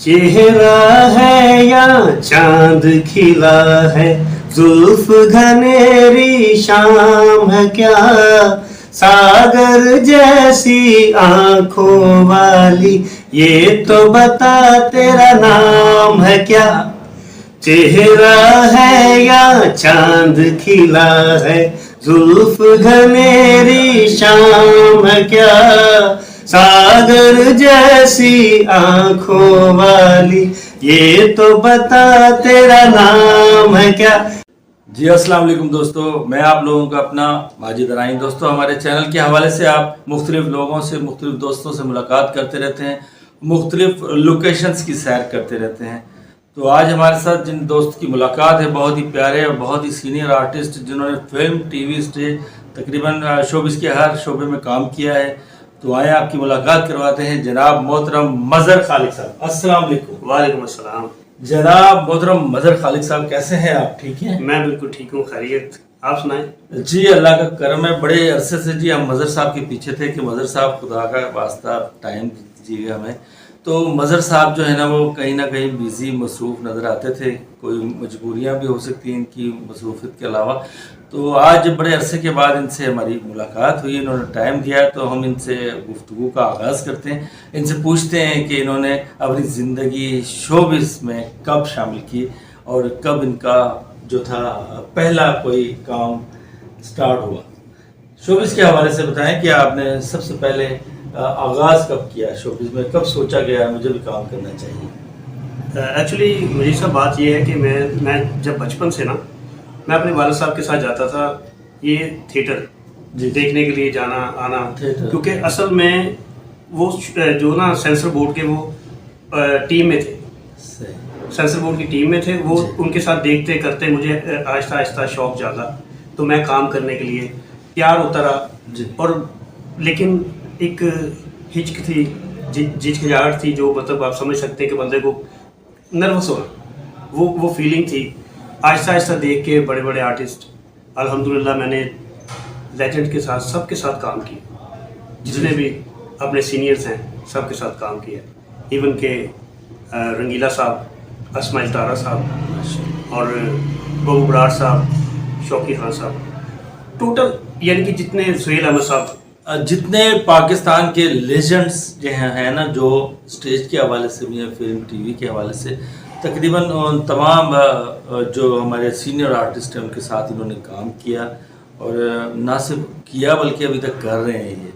चेहरा है या चांद खिला है, जुल्फ घनेरी शाम है क्या, सागर जैसी आंखों वाली, ये तो बता तेरा नाम है क्या। चेहरा है या चांद खिला है, जुल्फ घनेरी शाम है क्या, सागर जैसी आंखों वाली, ये तो बता तेरा नाम है क्या। जी अस्सलाम वालेकुम दोस्तों, मैं आप लोगों का अपना माजिद अराइन। दोस्तों, हमारे चैनल के हवाले से आप मुख्तलिफ लोगों से, मुख्तलिफ दोस्तों से मुलाकात करते रहते हैं, मुख्तलिफ लोकेशंस की सैर करते रहते हैं। तो आज हमारे साथ जिन दोस्त की मुलाकात है, बहुत ही प्यारे और बहुत ही सीनियर आर्टिस्ट जिन्होंने फिल्म, टीवी, स्टेज, तकरीबन शोबिस के हर शोबे में काम किया है। तो आए आपकी मुलाकात करवाते हैं जनाब मोहतरम मजहर खालिक साहब। अस्सलाम वालेकुम। वालेकुम अस्सलाम। जनाब मोहतरम मजहर खालिक साहब, कैसे हैं आप? ठीक हैं? मैं बिल्कुल ठीक हूँ, खैरियत। आप सुनाएं। जी अल्लाह का करम है। बड़े अरसे से जी हम मजहर साहब के पीछे थे कि मजहर साहब खुदा का वास्ता टाइम दीजिएगा हमें। तो मजहर साहब जो है ना, वो कहीं ना कहीं बिजी मसरूफ़ नज़र आते थे। कोई मजबूरियां भी हो सकती हैं इनकी मसरूफियत के अलावा। तो आज बड़े अरसे के बाद इनसे हमारी मुलाकात हुई, इन्होंने टाइम दिया, तो हम इनसे गुफ्तगू का आगाज़ करते हैं। इनसे पूछते हैं कि इन्होंने अपनी ज़िंदगी शोबिस में कब शामिल की और कब इनका जो था पहला कोई काम स्टार्ट हुआ। शोबिस के हवाले से बताएं कि आपने सबसे पहले आगाज़ कब किया शोबिस में, कब सोचा गया मुझे भी काम करना चाहिए? एक्चुअली मेरी सब बात यह है कि मैं जब बचपन से ना, मैं अपने वालिद साहब के साथ जाता था ये थिएटर देखने के लिए, जाना आना, क्योंकि असल में वो जो ना सेंसर बोर्ड के वो टीम में थे, सेंसर बोर्ड की टीम में थे वो। उनके साथ देखते करते मुझे आहिस्ता आहिस्ता शौक जागा, तो मैं काम करने के लिए तैयार होता रहा। और लेकिन एक हिचक थी, झिझकिचाहट थी, जो मतलब आप समझ सकते हैं कि बंदे को नर्वस होना, वो फीलिंग थी। आहिस्ता आहिस्ता देख के बड़े बड़े आर्टिस्ट, अल्हम्दुलिल्लाह मैंने लेजेंड के साथ, सबके साथ काम किया, जितने भी अपने सीनियर्स हैं सबके साथ काम किया। इवन के रंगीला साहब, अस्माइल तारा साहब और बबू बराड़ साहब, शौकी खान साहब, टोटल यानी कि जितने सुहेल अहमद साहब, जितने पाकिस्तान के लेजेंड्स जो हैं ना, जो स्टेज के हवाले से भी हैं, फिल्म टीवी के हवाले से, तकरीबन तमाम जो हमारे सीनियर आर्टिस्ट हैं उनके साथ इन्होंने काम किया। और ना सिर्फ किया बल्कि अभी तक कर रहे हैं ये।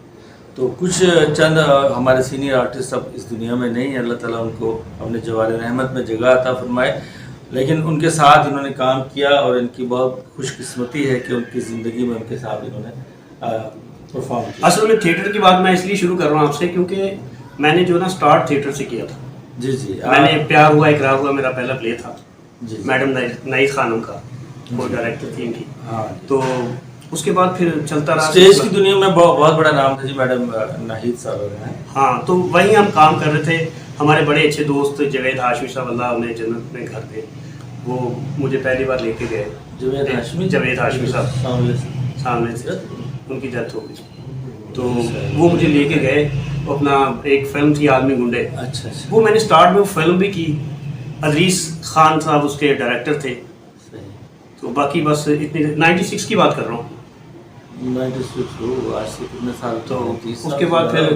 तो कुछ चंद हमारे सीनियर आर्टिस्ट अब इस दुनिया में नहीं है, अल्लाह ताला उनको अपने जवार रहमत में जगह अता फरमाए, लेकिन उनके साथ इन्होंने काम किया और इनकी बहुत खुशकिस्मती है कि उनकी ज़िंदगी में उनके साथ इन्होंने परफॉर्म किया। असल में थिएटर की बात मैं इसलिए शुरू कर रहा हूँ आपसे, क्योंकि मैंने जो ना स्टार्ट थिएटर से किया था। जी। मैंने प्यार हुआ इकरार हुआ मेरा पहला प्ले था। जी। मैडम नाइद खानम का वो डायरेक्टर थी इनकी। हाँ। तो उसके बाद फिर चलता रहा स्टेज की दुनिया में बहुत बड़ा नाम था जी मैडम नाहिद साहब हैं। हाँ, तो वहीं हम काम कर रहे थे। हमारे बड़े अच्छे दोस्त जवेद हाशमी साहब, अल्लाह उन्हें जन्नत में घर पे, वो मुझे पहली बार लेके गए। जवेद हाशमी साहब सामने से उनकी डेथ हो गई, तो वो मुझे लेके गए। अपना एक फिल्म थी आदमी गुंडे। अच्छा। वो मैंने स्टार्ट में वो फिल्म भी की। अदरीस खान साहब उसके डायरेक्टर थे। तो बाकी बस इतनी 96 की बात कर रहा हूँ। 96 आज से कितने साल? तो उसके बाद फिर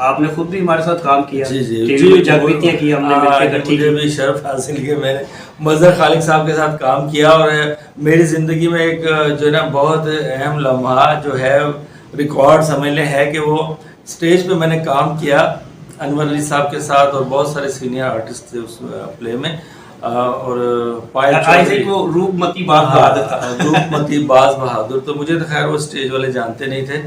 आपने खुद भी हमारे साथ काम किया। जी। जागृतियाँ की हमने मिलकर, मुझे भी शर्फ हासिल किया। मैंने मजहर खालिक साहब के साथ काम किया और मेरी ज़िंदगी में एक जो है ना बहुत अहम लम्हा जो है, रिकॉर्ड समझ लें, है कि वो स्टेज पे मैंने काम किया अनवर अली साहब के साथ और बहुत सारे सीनियर आर्टिस्ट थे उस प्ले में। और वो रूपमती बाज बहादुर था। रूपमती बाज बहादुर, तो मुझे तो खैर वो स्टेज वाले जानते नहीं थे,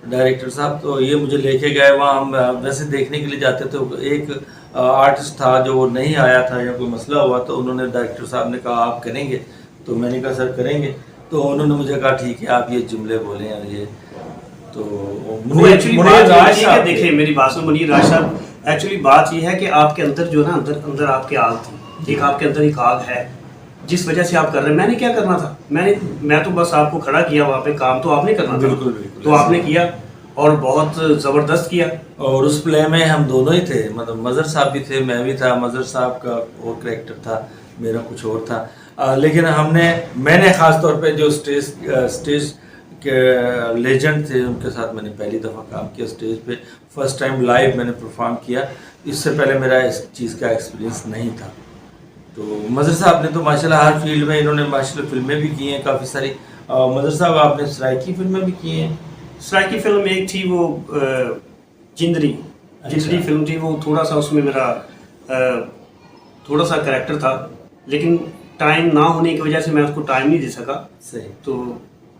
डायरेक्टर साहब। तो ये मुझे लेके गए वहाँ। हम वैसे देखने के लिए जाते थे। एक आर्टिस्ट था जो वो नहीं आया था या कोई मसला हुआ, तो उन्होंने, डायरेक्टर साहब ने कहा आप करेंगे? तो मैंने कहा सर करेंगे। तो उन्होंने मुझे कहा ठीक है आप ये जुमले बोलें। और ये तो देखिए मेरी बात सुनो, मुनीर राज साहब, एक्चुअली बात ये है कि आपके अंदर जो ना अंदर आपके आग थी, एक आपके अंदर एक आग है जिस वजह से आप कर रहे हैं। मैंने क्या करना था, मैं तो बस आपको खड़ा किया वहाँ पे, काम तो आपने करना था। बिल्कुल। तो आपने किया। और बहुत ज़बरदस्त किया। और उस प्ले में हम दोनों ही थे, मतलब मज़हर साहब भी थे, मैं भी था, मज़हर साहब का और कैरेक्टर था, मेरा कुछ और था। लेकिन मैंने ख़ास तौर पे जो स्टेज के लेजेंड थे उनके साथ मैंने पहली दफ़ा काम किया स्टेज पे, फर्स्ट टाइम लाइव मैंने परफॉर्म किया। इससे पहले मेरा इस चीज़ का एक्सपीरियंस नहीं था। तो मज़हर साहब ने तो माशाल्लाह हर फील्ड में, इन्होंने माशाल्लाह फिल्में भी की हैं काफ़ी सारी। मज़हर साहब आपने सराइकी फिल्में भी की हैं? सराइकी फिल्म एक थी वो जिंदरी। जिंदरी फिल्म थी, वो थोड़ा सा उसमें मेरा थोड़ा सा कैरेक्टर था, लेकिन टाइम ना होने की वजह से मैं उसको टाइम नहीं दे सका। सही। तो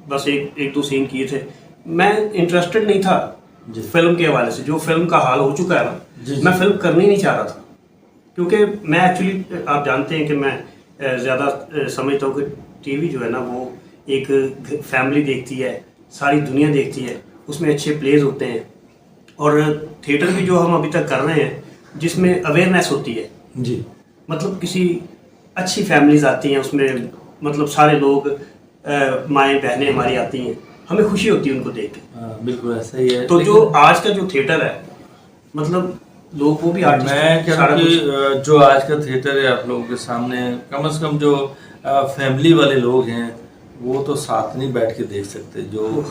बस एक दो सीन किए थे। मैं इंटरेस्टेड नहीं था फिल्म के हवाले से, जो फिल्म का हाल हो चुका है ना, मैं फिल्म करनी नहीं चाह रहा था। क्योंकि मैं एक्चुअली, आप जानते हैं कि मैं ज़्यादा समझता हूँ कि टीवी जो है ना वो एक फैमिली देखती है, सारी दुनिया देखती है, उसमें अच्छे प्लेज होते हैं। और थिएटर भी जो हम अभी तक कर रहे हैं जिसमें अवेयरनेस होती है जी, मतलब किसी अच्छी फैमिलीज आती हैं उसमें, मतलब सारे लोग माएँ बहनें हमारी आती हैं, हमें खुशी होती है उनको देख के। बिल्कुल ऐसा ही है। तो जो आज का जो थिएटर है, मतलब लोग वो भी आर्टिस्ट मैं कह रहा हूँ कि जो आज का थिएटर है आप लोगों के सामने, कम से कम जो फैमिली वाले लोग हैं वो तो साथ नहीं बैठ के देख सकते। जो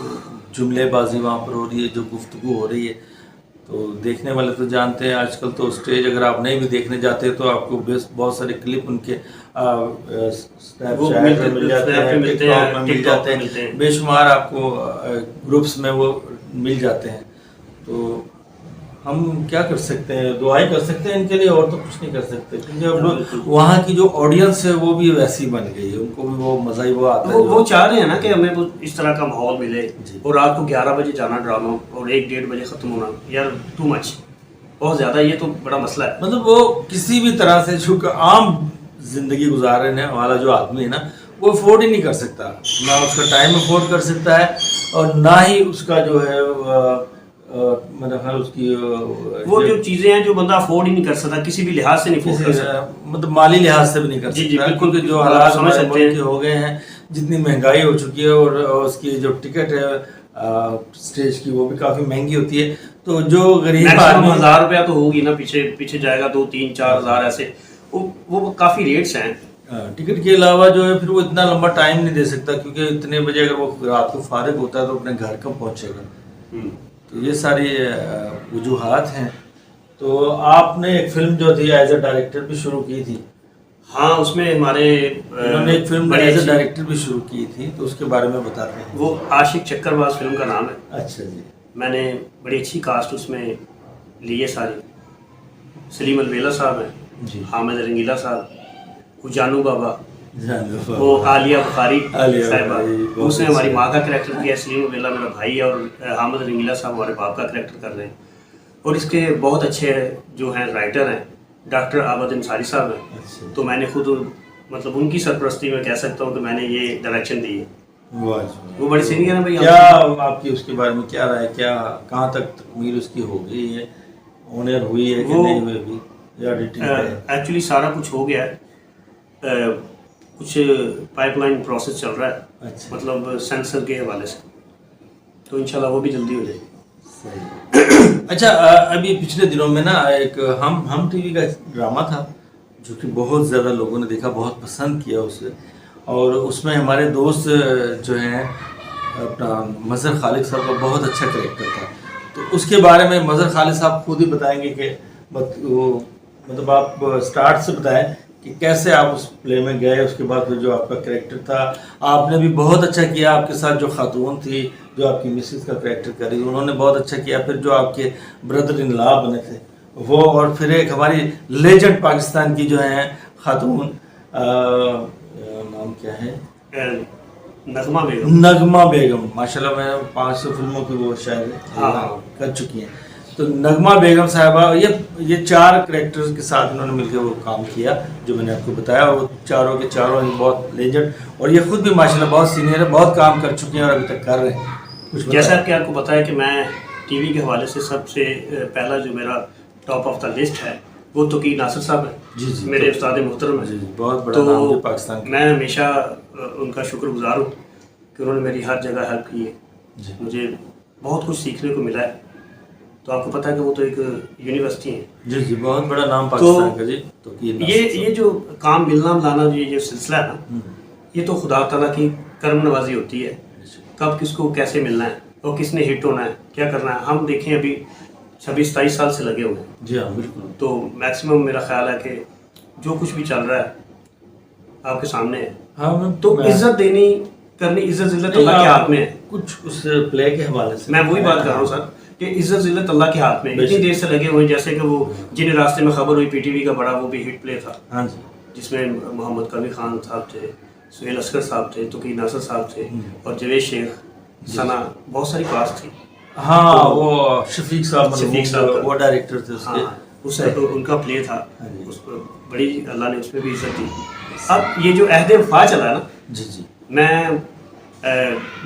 जुमलेबाजी वहाँ पर हो रही है, जो गुफ्तगू हो रही है, तो देखने वाले तो जानते हैं। आजकल तो स्टेज अगर आप नहीं भी देखने जाते तो आपको बहुत सारे क्लिप उनके स्नैपचैट में मिल जाते हैं, टिकटॉक में मिल जाते हैं, बेशुमार आपको ग्रुप्स में वो मिल जाते हैं। तो हम क्या कर सकते हैं, दुआएं कर सकते हैं इनके लिए, और तो कुछ नहीं कर सकते। क्योंकि अब वहाँ की जो ऑडियंस है वो भी वैसी बन गई है, उनको भी वो मज़ा ही वो आता है। वो चाह रहे हैं ना कि हमें वो इस तरह का माहौल मिले। और रात को 11 बजे जाना ड्रामा और 1-1:30 बजे ख़त्म होना, यार टू मच, बहुत ज़्यादा, ये तो बड़ा मसला है। मतलब वो किसी भी तरह से जो आम जिंदगी गुजार रहे वाला जो आदमी है ना, वो अफोर्ड ही नहीं कर सकता, ना उसका टाइम अफोर्ड कर सकता है और ना ही उसका जो है मेरा ख्याल उसकी वो जो चीज़ें हैं जो बंदा अफोर्ड ही नहीं कर सकता, किसी भी लिहाज से नहीं अफोर्ड कर सकता, मतलब माली लिहाज से भी नहीं कर सकता। बिल्कुल, जो हालात समझ सकते हैं हो गए हैं, जितनी महंगाई हो चुकी है और उसकी जो टिकट है स्टेज की वो भी काफ़ी महंगी होती है। तो जो गरीब आदमी, 1000 रुपया तो होगी ना, पीछे जाएगा 2-3-4 हज़ार ऐसे, वो काफ़ी रेट्स हैं। टिकट के अलावा जो है फिर वो इतना लंबा टाइम नहीं दे सकता, क्योंकि इतने बजे अगर वो रात को फारिग होता है तो अपने घर कब पहुंचेगा। तो ये सारी वजूहात हैं। तो आपने एक फिल्म जो थी एज ए डायरेक्टर भी शुरू की थी? हाँ, उसमें हमारे उन्होंने एक फिल्म एज ए डायरेक्टर भी शुरू की थी, तो उसके बारे में बताते हैं। वो आशिक चक्करबाज फिल्म का नाम है। अच्छा जी। मैंने बड़ी अच्छी कास्ट उसमें ली है सारी। सलीम अलवेला साहब हैं जी, हामिद रंगीला साहब, जानू बाबा, वो आलिया बुखारी साहिबा, उसने हमारी माँ का कैरेक्टर किया। सलीम अलवेला मेरा भाई है और हामिद रंगीला साहब हमारे बाप का कैरेक्टर कर रहे हैं। और इसके बहुत अच्छे जो हैं राइटर हैं, डॉक्टर आबद अंसारी साहब हैं। अच्छा। तो मैंने खुद मतलब उनकी सरपरस्ती में कह सकता हूँ कि मैंने ये डायरेक्शन दी है। वो बड़ी सीनियर है भाई। क्या आपकी उसके बारे में क्या राय, क्या कहाँ तक तकमील उसकी हो गई है, ऑनर हुई है कि नहीं हुई अभी, या एडिटिंग है? एक्चुअली सारा कुछ हो गया है, कुछ पाइपलाइन प्रोसेस चल रहा है। अच्छा। मतलब सेंसर के हवाले से, तो इंशाल्लाह वो भी जल्दी हो जाएगी। सही। अच्छा, अभी पिछले दिनों में ना एक हम टीवी का ड्रामा था जो कि बहुत ज़्यादा लोगों ने देखा, बहुत पसंद किया उसे, और उसमें हमारे दोस्त जो हैं अपना मज़हर खालिद साहब का बहुत अच्छा कैरेक्टर था। तो उसके बारे में मज़हर खालिद साहब खुद ही बताएंगे कि मतलब आप स्टार्ट से बताएं कि कैसे आप उस प्ले में गए, उसके बाद फिर जो आपका कैरेक्टर था। आपने भी बहुत अच्छा किया, आपके साथ जो खातून थी जो आपकी मिसेस का कैरेक्टर करी उन्होंने बहुत अच्छा किया, फिर जो आपके ब्रदर इन लॉ बने थे वो, और फिर एक हमारी लेजेंड पाकिस्तान की जो हैं खातून, नाम क्या है, नगमा बेगम। माशाल्लाह मैं 500 फिल्मों की वो शायद कर चुकी हैं। तो नगमा बेगम साहिबा, ये 4 कैरेक्टर्स के साथ उन्होंने मिलकर वो काम किया जो मैंने आपको बताया, और वो चारों के चारों बहुत लेजेंड, और ये खुद भी माशाल्लाह बहुत सीनियर है, बहुत काम कर चुके हैं और अभी तक कर रहे हैं। जैसा कि आपको बताया कि मैं टीवी के हवाले से सबसे पहला जो मेरा टॉप ऑफ द लिस्ट है वो तो की नासिर साहब है जी, मेरे उस्ताद मोहतरम है, बहुत बड़ा नाम है पाकिस्तान का। मैं हमेशा उनका शुक्रगुजार हूँ कि उन्होंने मेरी हर जगह हेल्प की है। मुझे बहुत कुछ सीखने को मिला है। तो आपको पता है कि वो तो एक यूनिवर्सिटी है जी जी, बहुत बड़ा नाम पाकिस्तान का जी। तो ये जो काम मिलना मिलाना ये सिलसिला है ना, ये तो खुदा ताला की करम नवाजी होती है, कब किसको कैसे मिलना है और किसने हिट होना है, क्या करना है। हम देखें अभी 26-27 साल से लगे हुए हैं। जी हाँ बिल्कुल। तो मैक्सिमम मेरा ख्याल है कि जो कुछ भी चल रहा है आपके सामने है। हाँ, तो इज्जत देनी करनी, इज्जत जिल्लत अल्लाह के हाथ में है। कुछ उस प्ले के हवाले से मैं वही बात कर रहा हूँ सर कि इज्जत जिल्लत अल्लाह के हाथ में है। इतनी देर से लगे हुए हैं, जैसे कि वो जिन रास्ते में खबर हुई पीटीवी का बड़ा वो भी हिट प्ले था। हाँ जी, जिसमें मोहम्मद कबीर खान साहब थे, सुहेल असगर साहब थे, तुकी नासर साहब थे और जवेद शेख, सना, बहुत सारी कास्ट थी। हाँ तो, वो शफीक साहब वो डायरेक्टर थे उसके। हाँ, उसका तो उनका प्ले था, उस पर बड़ी अल्लाह ने उसमें भी इज्जत दी। अब ये जो अहद वफा चला है ना जी जी, मैं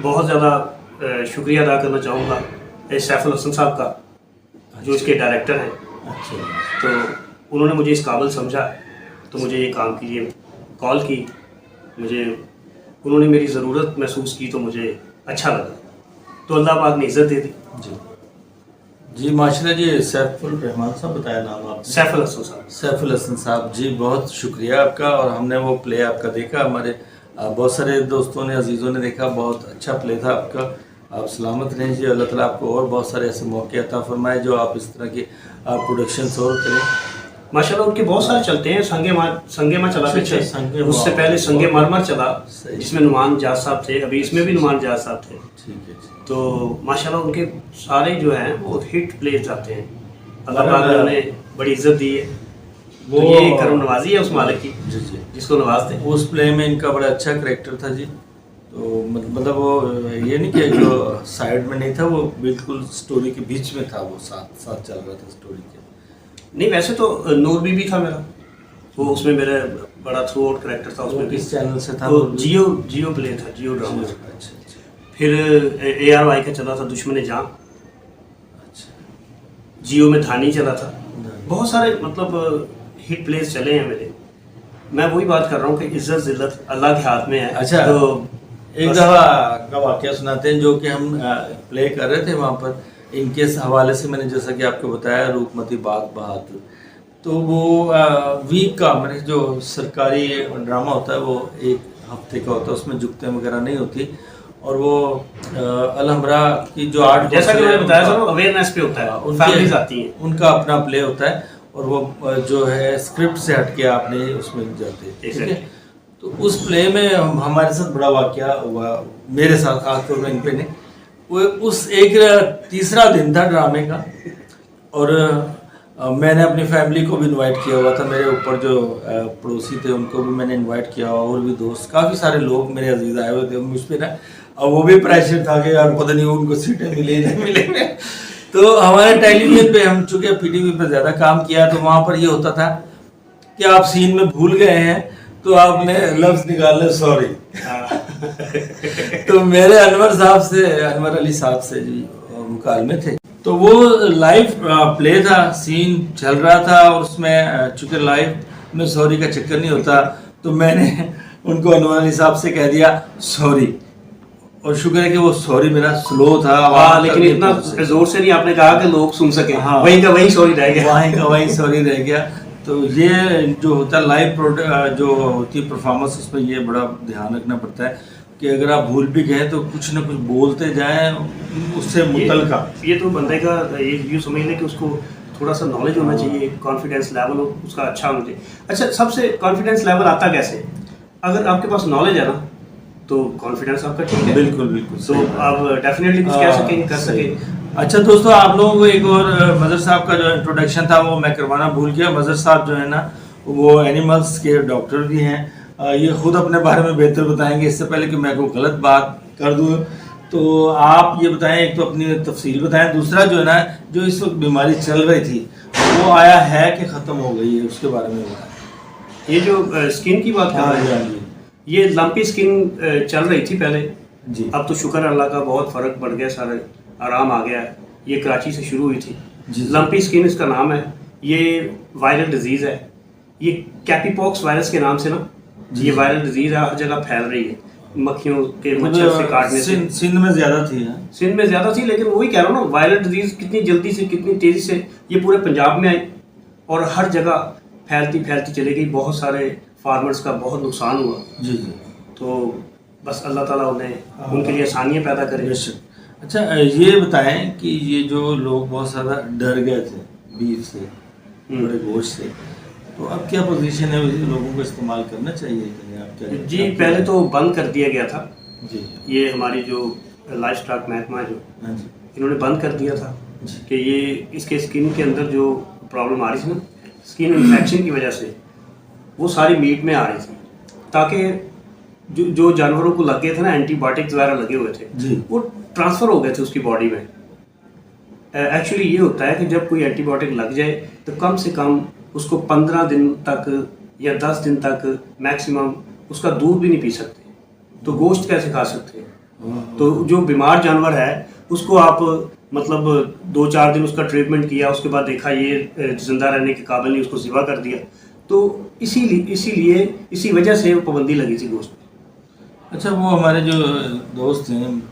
बहुत ज़्यादा शुक्रिया अदा करना चाहूँगा सैफुल हसन साहब का, जो इसके डायरेक्टर हैं। अच्छा, तो उन्होंने मुझे इस काबिल समझा तो मुझे ये काम के लिए कॉल की। मुझे उन्होंने मेरी ज़रूरत महसूस की तो मुझे अच्छा लगा, तो अल्लाह पाक ने इज़्ज़त दे दी। जी जी माशाल्लाह जी। सैफुल रहमान साहब बताया नाम आपने? सैफुल हसन साहब। सैफुल हसन साहब जी, बहुत शुक्रिया आपका। और हमने वो प्ले आपका देखा, हमारे बहुत सारे दोस्तों ने, अजीज़ों ने देखा, बहुत अच्छा प्ले था आपका। आप सलामत रहें जी, अल्लाह ताला आपको और बहुत सारे ऐसे मौके अता फरमाए जो आप इस तरह की प्रोडक्शन और करें। माशाल्लाह उनके बहुत सारे चलते हैं। संगे माँ चला पीछे, उससे पहले संगे मरमर चला जिसमें नुमान जाज साहब थे, अभी इसमें भी नुमान जाज साहब थे। ठीक है। तो माशाल्लाह उनके सारे जो हैं वो हिट प्ले जाते हैं। अल्लाह पाक ने उन्हें बड़ी इज्जत दी है। वो तो ये करम नवाजी है उस मालिक की जी जी, जिसको नवाजते हैं। उस प्ले में इनका बड़ा अच्छा करैक्टर था जी। तो मतलब वो ये नहीं कि जो साइड में नहीं था, वो बिल्कुल स्टोरी के बीच में था, वो साथ साथ चल रहा था स्टोरी के। नहीं वैसे तो नूर बीबी था मेरा, वो उसमें मेरा बड़ा थ्रू आउट करैक्टर था। उसमें किस चैनल से था? वो जियो प्ले था, जियो ड्रामा। अच्छा। फिर ARY का चला था दुश्मन जान। अच्छा, जियो में धानी चला था। बहुत सारे मतलब हिट प्लेस चले हैं मेरे। मैं वही बात कर रहा हूँ कि इज्जत जिल्लत अल्लाह के हाथ में है। अच्छा, तो एक दफ़ा का वाक़या सुनाते हैं जो कि हम प्ले कर रहे थे वहाँ पर। इनके हवाले से मैंने जैसा कि आपको बताया, रूपमती बाग बहादुर, तो वो वीक का मैंने जो सरकारी ड्रामा होता है वो एक हफ्ते का होता है, उसमें जुगतें वगैरह नहीं होती। और वो अलहमरा की जो आर्ट, जैसा कि मैंने बताया था, अवेयरनेस पे होता है, फैमिलीज आती हैं, उनका अपना प्ले होता है और वो जो है स्क्रिप्ट से हट के आपने उसमें जाते हैं। ठीक है, तो उस प्ले में हमारे साथ बड़ा वाक़या हुआ, मेरे साथ खासतौर पर इन पे नहीं। वो उस एक तीसरा दिन था ड्रामे का और मैंने अपनी फैमिली को भी इनवाइट किया हुआ था। मेरे ऊपर जो पड़ोसी थे उनको भी मैंने इनवाइट किया हुआ, और भी दोस्त, काफ़ी सारे लोग मेरे अजीज़ आए हुए थे मुझ पर ना। और वो भी प्रेशर था कि यार पता नहीं उनको सीटें मिले नहीं मिले। तो हमारे टेलीविजन पे हम चूँकि PTV पे ज़्यादा काम किया, तो वहाँ पर ये होता था कि आप सीन में भूल गए हैं तो आपने लफ्ज़ निकालना सॉरी। तो मेरे अनवर अली साहब से जी मुकालमे थे, तो वो लाइव प्ले था, सीन चल रहा था और उसमें चूँकि लाइव में सॉरी का चक्कर नहीं होता, तो मैंने उनको अनवर अली साहब से कह दिया सॉरी। और शुक्र है कि वो सॉरी मेरा स्लो था, लेकिन इतना जोर से नहीं आपने कहा कि लोग सुन सके। हाँ, वहीं का वहीं सॉरी रह गया, वहीं का वहीं सॉरी रह गया। तो ये जो होता है लाइव जो होती है परफॉर्मेंस, उसमें ये बड़ा ध्यान रखना पड़ता है कि अगर आप भूल भी गए तो कुछ ना कुछ बोलते जाएं उससे मुतलका। ये तो बंदे का ये यूँ समझ लें कि उसको थोड़ा सा नॉलेज होना चाहिए, कॉन्फिडेंस लेवल उसका अच्छा होना चाहिए। अच्छा, सबसे कॉन्फिडेंस लेवल आता कैसे? अगर आपके पास नॉलेज है ना तो कॉन्फिडेंस आपका ठीक है। बिल्कुल बिल्कुल, तो आप डेफिनेटली कुछ कह सकेंगे, कर सकेंगे। अच्छा दोस्तों, आप लोगों को एक और मज़र साहब का जो इंट्रोडक्शन था वो मैं करवाना भूल गया। मज़र साहब जो है ना वो एनिमल्स के डॉक्टर भी हैं। ये खुद अपने बारे में बेहतर बताएंगे। इससे पहले कि मैं कोई गलत बात कर दूँ तो आप ये बताएं, एक तो अपनी तफसील बताएं, दूसरा जो है ना जो इस वक्त बीमारी चल रही थी वो आया है कि ख़त्म हो गई है, उसके बारे में बताएं। ये जो स्किन की बात कर रहे हैं, ये लंपी स्किन चल रही थी पहले जी। अब तो शुक्र अल्लाह का बहुत फ़र्क पड़ गया, सारा आराम आ गया है। ये कराची से शुरू हुई थी जी। लंपी स्किन इसका नाम है। ये वायरल डिजीज़ है। ये कैपीपॉक्स वायरस के नाम से ना ये वायरल डिजीज़ है, हर जगह फैल रही है। मक्खियों के मच्छर से काटने से। सिंध में ज्यादा थी। सिंध में ज्यादा थी, लेकिन वही कह रहा हूँ ना, वायरल डिजीज कितनी जल्दी से कितनी तेजी से ये पूरे पंजाब में आई और हर जगह फैलती फैलती चली गई। बहुत सारे फार्मर्स का बहुत नुकसान हुआ। जी जी। तो बस अल्लाह ताला उन्हें उनके लिए आसानियाँ पैदा करे। अच्छा ये बताएं कि ये जो लोग बहुत ज़्यादा डर गए थे बीफ से, बड़े गोश्त से, तो अब क्या पोजीशन है, लोगों को इस्तेमाल करना चाहिए कि नहीं? आप क्या जी, पहले तो बंद कर दिया गया था। जी। ये हमारी जो लाइफ स्टॉक महकमा जो इन्होंने बंद कर दिया था कि ये इसके स्किन के अंदर जो प्रॉब्लम आ रही थी ना, स्किन इन्फेक्शन की वजह से, वो सारी मीट में आ रही थी, ताकि जो जानवरों को लगे थे ना, एंटीबायोटिक्स वगैरह लगे हुए थे जी, वो ट्रांसफ़र हो गए थे उसकी बॉडी में। एक्चुअली ये होता है कि जब कोई एंटीबायोटिक लग जाए तो कम से कम उसको 15 दिन तक या 10 दिन तक मैक्सिमम उसका दूध भी नहीं पी सकते, तो गोश्त कैसे खा सकते हैं? तो जो बीमार जानवर है उसको आप मतलब 2-4 दिन उसका ट्रीटमेंट किया, उसके बाद देखा ये जिंदा रहने के काबिल नहीं, उसको ज़िबा कर दिया। तो इसीलिए इसी वजह से पाबंदी लगी थी गोश्त में। अच्छा, वो हमारे जो दोस्त हैं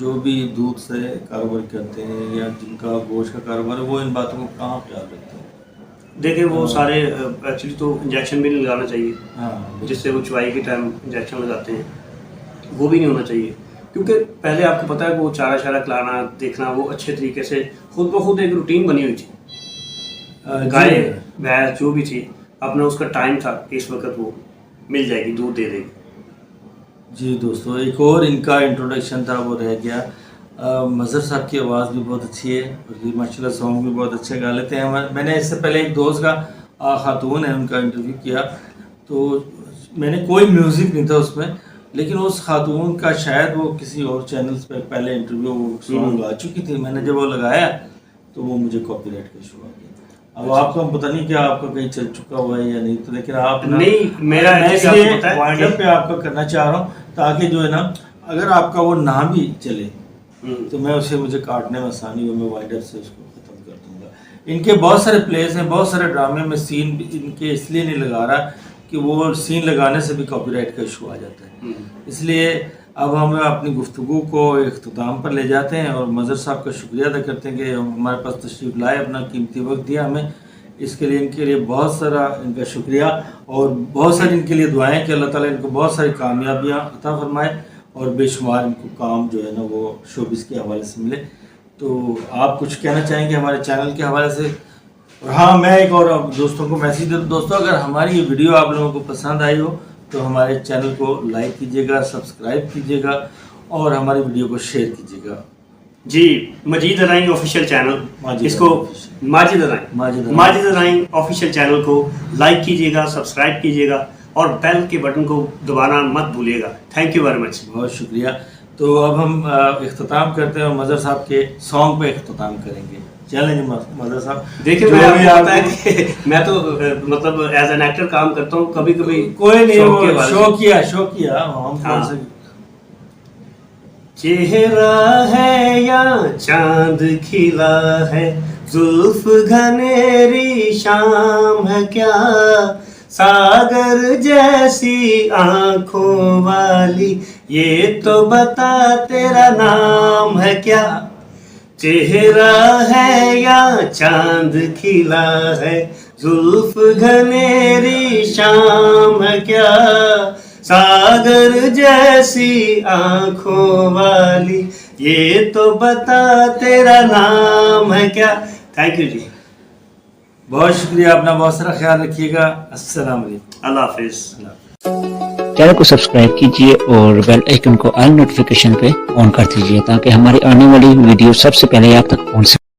जो भी दूध से कारोबार करते हैं या जिनका गोश्त का कारोबार है, वो इन बातों को कहाँ ख्याल रखते हैं? देखिए वो सारे एक्चुअली तो इंजेक्शन भी नहीं लगाना चाहिए। हाँ, जिससे वो चुवाई के टाइम इंजेक्शन लगाते हैं, वो भी नहीं होना चाहिए, क्योंकि पहले आपको पता है कि वो चारा शारा खिलाना देखना, वो अच्छे तरीके से खुद ब खुद एक रूटीन बनी हुई थी। गाय भैंस जो भी थी अपना उसका टाइम था, इस वक्त वो मिल जाएगी, दूध दे देगी। जी दोस्तों, एक और इनका इंट्रोडक्शन था वो रह गया। मज़हर साहब की आवाज़ भी बहुत अच्छी है और ये माशाल्लाह सॉन्ग भी बहुत अच्छे गा लेते हैं। मैंने इससे पहले एक दोस्त का खातून है उनका इंटरव्यू किया, तो मैंने कोई म्यूज़िक नहीं था उसमें, लेकिन उस खातून का शायद वो किसी और चैनल्स पे पहले इंटरव्यू सॉन्ग आ चुकी थी। मैंने जब वो लगाया तो वो मुझे कॉपीराइट का इशू आ गया। अब आपका पता नहीं क्या आपका कहीं चल चुका हुआ है या नहीं, तो लेकिन आप नहीं, मेरा वाइंड अप पे आपका करना चाह रहा हूँ, ताकि जो है ना, अगर आपका वो ना भी चले तो मैं मुझे काटने में आसानी हो, मैं वाइंड अप से उसको ख़त्म कर दूंगा। इनके बहुत सारे प्लेस हैं, बहुत सारे ड्रामे में सीन इनके इसलिए नहीं लगा रहा कि वो सीन लगाने से भी कॉपीराइट का इशू आ जाता है। इसलिए अब हम अपनी गुफ्तगू को इख्तिताम पर ले जाते हैं और मज़हर साहब का शुक्रिया अदा करते हैं कि हमारे पास तशरीफ़ लाए, अपना कीमती वक्त दिया हमें। इसके लिए इनके लिए बहुत सारा इनका शुक्रिया और बहुत सारी इनके लिए दुआएं कि अल्लाह ताला इनको बहुत सारी कामयाबियाँ अता फरमाए और बेशुमार इनको काम जो है ना वो शोबिस के हवाले से मिले। तो आप कुछ कहना चाहेंगे हमारे चैनल के हवाले से? और हाँ, मैं एक और दोस्तों को मैसेज देता हूँ, दोस्तों अगर हमारी ये वीडियो आप लोगों को पसंद आई हो तो हमारे चैनल को लाइक कीजिएगा, सब्सक्राइब कीजिएगा और हमारी वीडियो को शेयर कीजिएगा। जी, मजीद अराइन ऑफिशियल चैनल, इसको माजिद अराइन ऑफिशियल चैनल को लाइक कीजिएगा, सब्सक्राइब कीजिएगा और बेल के बटन को दबाना मत भूलिएगा। थैंक यू वेरी मच, बहुत शुक्रिया। तो अब हम इख्तिताम करते हैं और मज़हर साहब के सॉन्ग पे इख्तिताम करेंगे। चलेंगे मज़हर साहब। देखिए, मैं आपको पता है कि मैं तो मतलब एज एन एक्टर काम करता हूँ, कभी कभी कोई नहीं, शो किया हम। चेहरा है या चांद खिला है, जुल्फ घनेरी शाम है क्या, सागर जैसी आंखों वाली, ये तो बता तेरा नाम है क्या। चेहरा है या चांद खिला है, जुल्फ घनेरी शाम है क्या, सागर जैसी आंखों वाली, ये तो बता तेरा नाम है क्या। थैंक यू जी, बहुत शुक्रिया। अपना बहुत सारा ख्याल रखिएगा। अस्सलाम वालेकुम, अल्लाह हाफिज़। चैनल को सब्सक्राइब कीजिए और बेल आइकन को ऑल नोटिफिकेशन पे ऑन कर दीजिए ताकि हमारी आने वाली वीडियो सबसे पहले आप तक पहुंच सके।